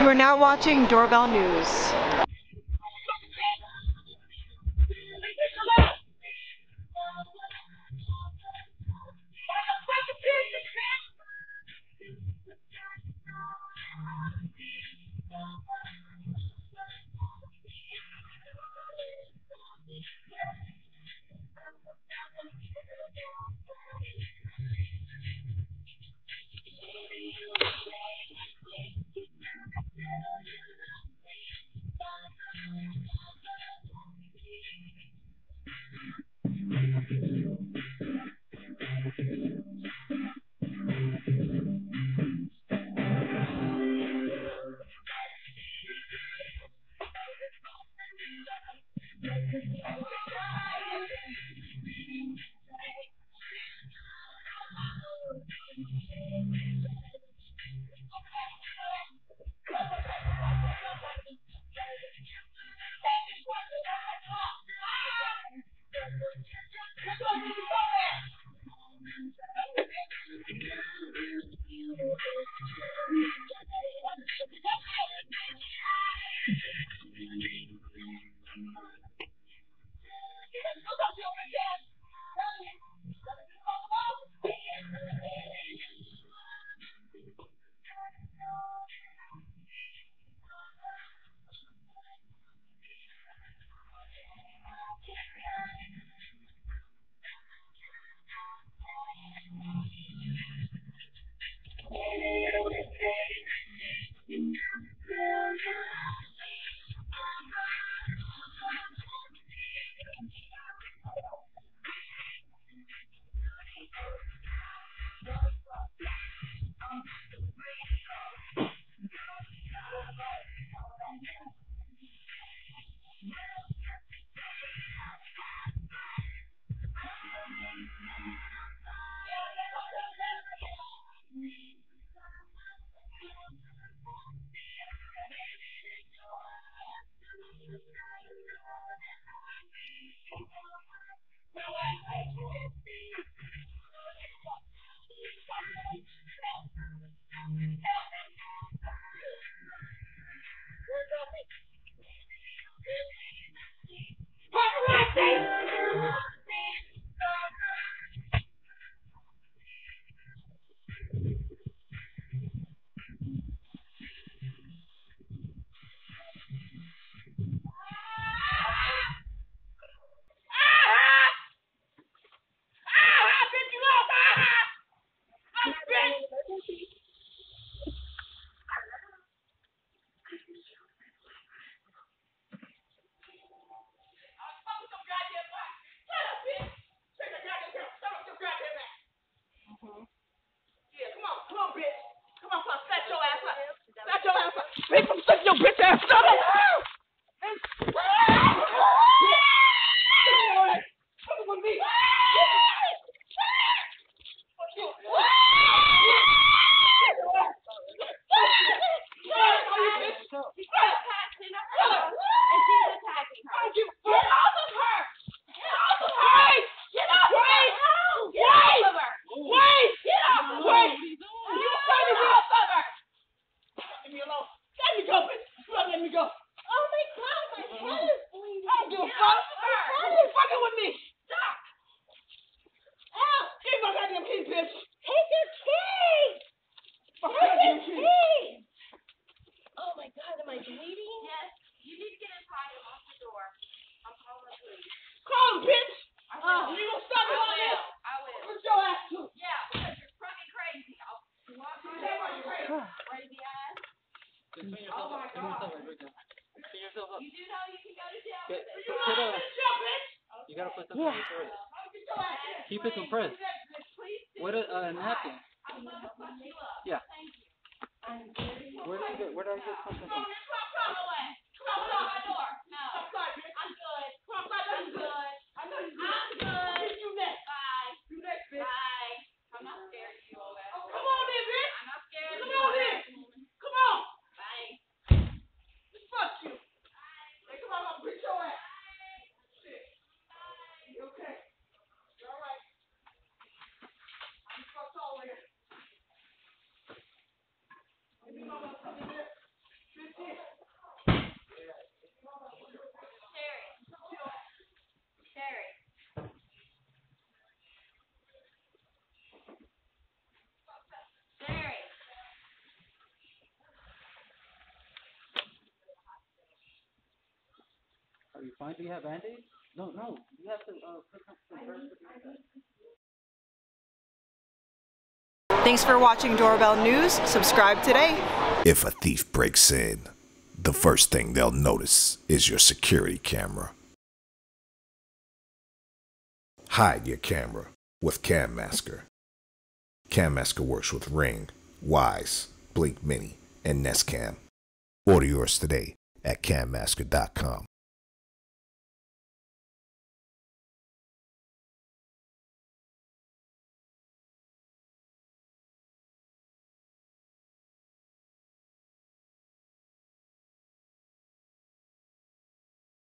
You are now watching Doorbell News. Make them suck your bitch ass up! Come with me! You gotta put something first. Keep it compressed. What a napkin. Yeah. Where did I get something from? you fine? Do you have Band-Aids? No. You have to put some press to do that. Thanks for watching Doorbell News. Subscribe today. If a thief breaks in, the first thing they'll notice is your security camera. Hide your camera with Cam Masker. Cam Masker works with Ring, Wise, Blink Mini, and Nest Cam. Order yours today at cammasker.com.